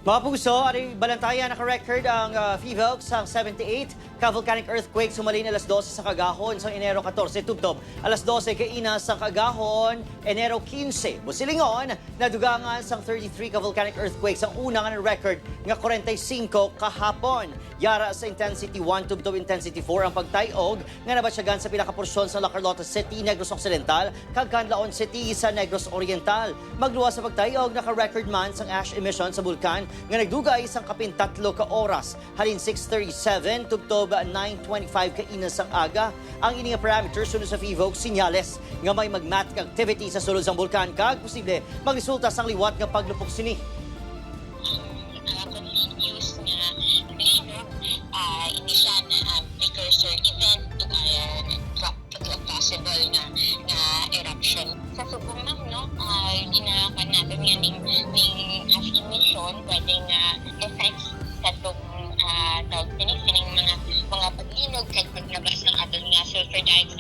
Mga puso, aring balantayan naka-record ang FIVOC sa 78 ka-volcanic earthquake sumalin alas 12 sa Kagahon sa Enero 14 tubtob. Alas 12 kaina sa Kagahon, Enero 15. Busilingon, nadugangan sa 33 ka-volcanic earthquake sa unang record nga 45 kahapon. Yara sa intensity 1 tubtob intensity 4 ang pagtayog nga nabatsyagan sa pinakaporsyon sa La Carlota City, Negros Occidental, kag Kanlaon City sa Negros Oriental. Magluwas sa pagtayog, naka-record man sang ash emission sa bulkan nga nagdugay isang kapin 3 ka oras. Halin 6:37 tubtob 9:25 kaina sang aga. Ang ini nga parameters sunod sa FIVOC sinyales nga may magmatic activity sa sulod sang bulkan kag posible magresulta sang liwat nga paglupok sini. Continuous nga ngayon, inisyal na precursor event to possible nga eruption. Sa subong lang, no, ginakan natin nga ning ash emission, pwede nga effects sa itong sining mga paglinog kahit paglabas ng aton nga sulfur dioxide